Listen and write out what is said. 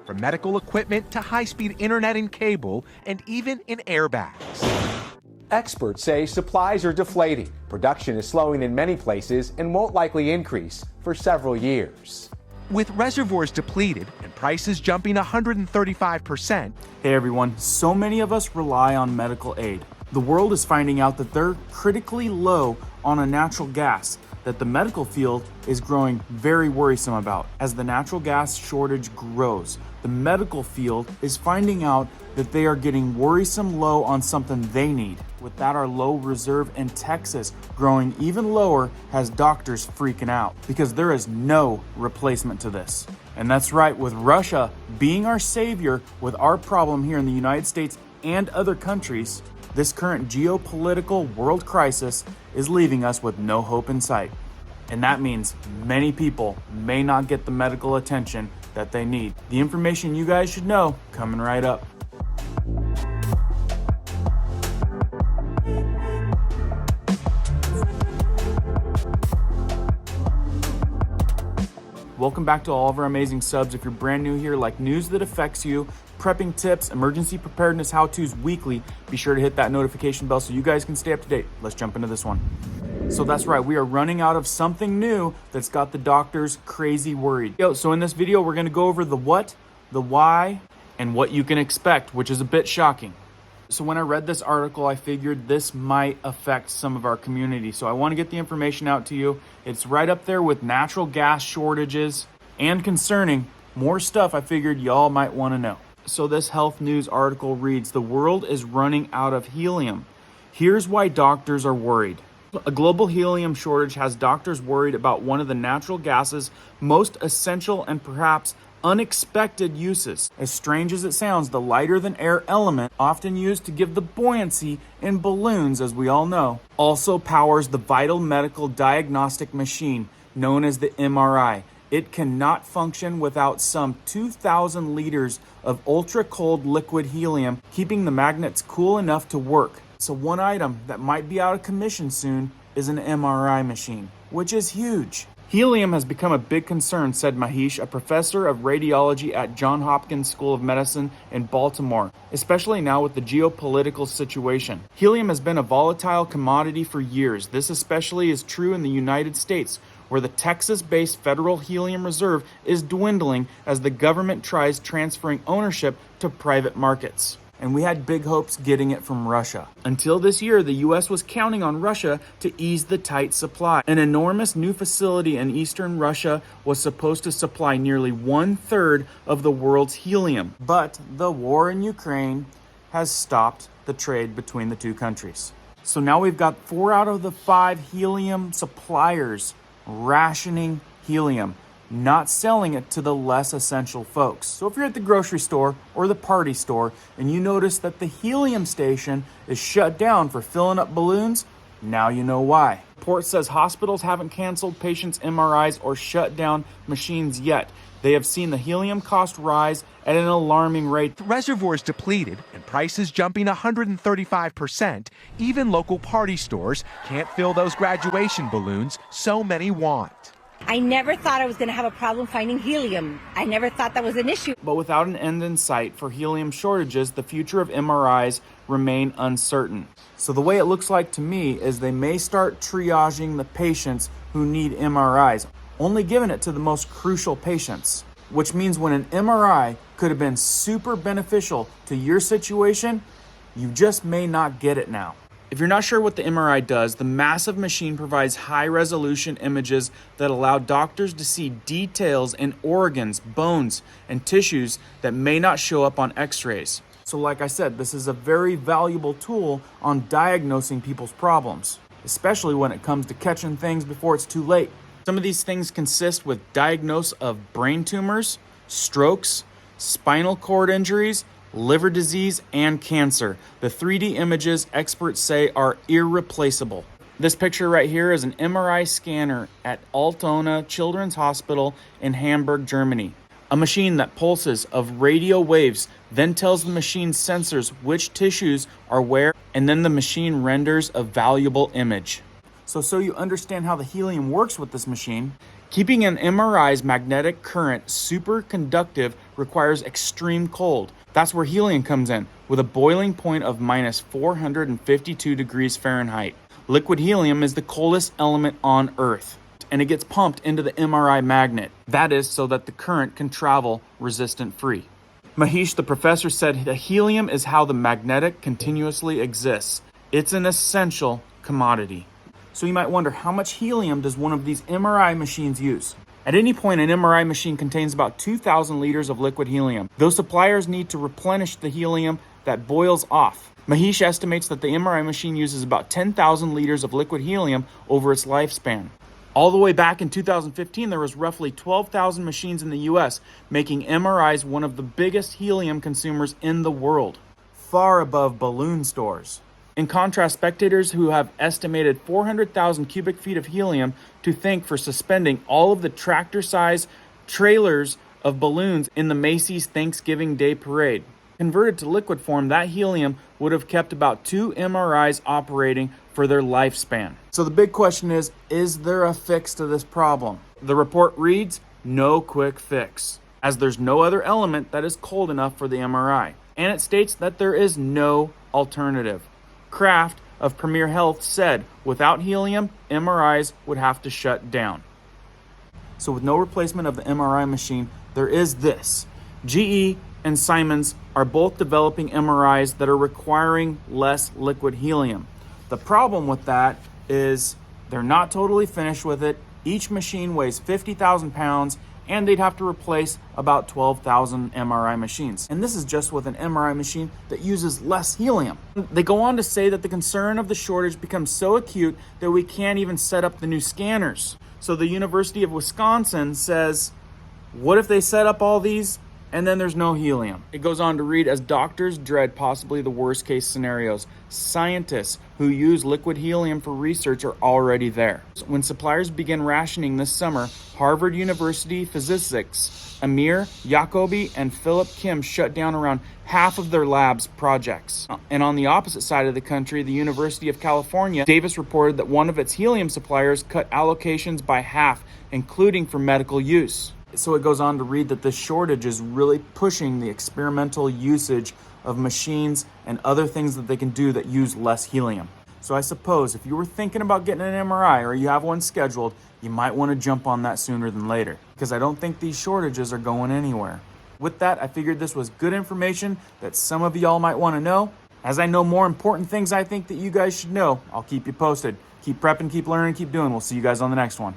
from medical equipment to high-speed internet and cable, and even in airbags. Experts say supplies are deflating. Production is slowing in many places and won't likely increase for several years. With reservoirs depleted and prices jumping 135%. Hey everyone, so many of us rely on medical aid. The world is finding out that they're critically low on a natural gas that the medical field is growing very worrisome about. As the natural gas shortage grows, the medical field is finding out that they are getting worrisome low on something they need. With that, our low reserve in Texas growing even lower has doctors freaking out because there is no replacement to this. And that's right, with Russia being our savior with our problem here in the United States and other countries, this current geopolitical world crisis is leaving us with no hope in sight. And that means many people may not get the medical attention that they need. The information you guys should know coming right up. Welcome back to all of our amazing subs. If you're brand new here, like news that affects you, prepping tips, emergency preparedness how-tos weekly, be sure to hit that notification bell so you guys can stay up to date. Let's jump into this one. So that's right, we are running out of something new that's got the doctors crazy worried. So in this video, we're gonna go over the what, the why, and what you can expect, which is a bit shocking. So when I read this article, I figured this might affect some of our community. So I wanna get the information out to you. It's right up there with natural gas shortages and concerning more stuff I figured y'all might wanna know. So this health news article reads, the world is running out of helium. Here's why doctors are worried. A global helium shortage has doctors worried about one of the natural gases' most essential and perhaps unexpected uses. As strange as it sounds, the lighter than air element, often used to give the buoyancy in balloons, as we all know, also powers the vital medical diagnostic machine known as the MRI. It cannot function without some 2,000 liters of ultra-cold liquid helium, keeping the magnets cool enough to work. So one item that might be out of commission soon is an MRI machine, which is huge. Helium has become a big concern, said Mahesh, a professor of radiology at Johns Hopkins School of Medicine in Baltimore, especially now with the geopolitical situation. Helium has been a volatile commodity for years. This especially is true in the United States, where the Texas-based Federal Helium Reserve is dwindling as the government tries transferring ownership to private markets. And we had big hopes getting it from Russia. Until this year, the US was counting on Russia to ease the tight supply. An enormous new facility in eastern Russia was supposed to supply nearly 1/3 of the world's helium. But the war in Ukraine has stopped the trade between the two countries. So now we've got 4 out of the 5 helium suppliers rationing helium, not selling it to the less essential folks. So if you're at the grocery store or the party store and you notice that the helium station is shut down for filling up balloons, now you know why. The report says hospitals haven't canceled patients' MRIs or shut down machines yet. They have seen the helium cost rise at an alarming rate. Reservoirs depleted and prices jumping 135%. Even local party stores can't fill those graduation balloons so many want. I never thought I was going to have a problem finding helium. I never thought that was an issue. But without an end in sight for helium shortages, the future of MRIs remain uncertain. So the way it looks like to me is they may start triaging the patients who need MRIs, only giving it to the most crucial patients, which means when an MRI could have been super beneficial to your situation, you just may not get it now. If you're not sure what the MRI does, the massive machine provides high-resolution images that allow doctors to see details in organs, bones, and tissues that may not show up on X-rays. So like I said, this is a very valuable tool on diagnosing people's problems, especially when it comes to catching things before it's too late. Some of these things consist with diagnosis of brain tumors, strokes, spinal cord injuries, liver disease, and cancer. The 3D images experts say are irreplaceable. This picture right here is an MRI scanner at Altona Children's Hospital in Hamburg, Germany. A machine that pulses of radio waves then tells the machine's sensors which tissues are where, and then the machine renders a valuable image. So you understand how the helium works with this machine, Keeping an MRI's magnetic current superconductive requires extreme cold. That's where helium comes in, with a boiling point of minus 452 degrees Fahrenheit. Liquid helium is the coldest element on Earth, and it gets pumped into the MRI magnet. That is so that the current can travel resistant-free. Mahesh, the professor, said that helium is how the magnetic continuously exists. It's an essential commodity. So you might wonder, how much helium does one of these MRI machines use? At any point, an MRI machine contains about 2,000 liters of liquid helium. Those suppliers need to replenish the helium that boils off. Mahesh estimates that the MRI machine uses about 10,000 liters of liquid helium over its lifespan. All the way back in 2015, there was roughly 12,000 machines in the US, making MRIs one of the biggest helium consumers in the world, far above balloon stores. In contrast, spectators who have estimated 400,000 cubic feet of helium to thank for suspending all of the tractor-sized trailers of balloons in the Macy's Thanksgiving Day Parade. Converted to liquid form, that helium would have kept about 2 MRIs operating for their lifespan. So the big question is there a fix to this problem? The report reads, no quick fix, as there's no other element that is cold enough for the MRI. And it states that there is no alternative. Kraft of Premier Health said, without helium, MRIs would have to shut down. So with no replacement of the MRI machine, there is this. GE and Siemens are both developing MRIs that are requiring less liquid helium. The problem with that is they're not totally finished with it. Each machine weighs 50,000 pounds, and they'd have to replace about 12,000 MRI machines. And this is just with an MRI machine that uses less helium. They go on to say that the concern of the shortage becomes so acute that we can't even set up the new scanners. So the University of Wisconsin says, what if they set up all these and then there's no helium? It goes on to read, as doctors dread possibly the worst case scenarios, scientists who use liquid helium for research are already there. When suppliers begin rationing this summer, Harvard University physicists Amir Yacobi and Philip Kim shut down around half of their lab's projects. And on the opposite side of the country, the University of California, Davis reported that one of its helium suppliers cut allocations by half, including for medical use. So it goes on to read that this shortage is really pushing the experimental usage of machines and other things that they can do that use less helium. So I suppose if you were thinking about getting an MRI or you have one scheduled, you might want to jump on that sooner than later, because I don't think these shortages are going anywhere. With that, I figured this was good information that some of y'all might want to know. As I know more important things I think that you guys should know, I'll keep you posted. Keep prepping, keep learning, keep doing. We'll see you guys on the next one.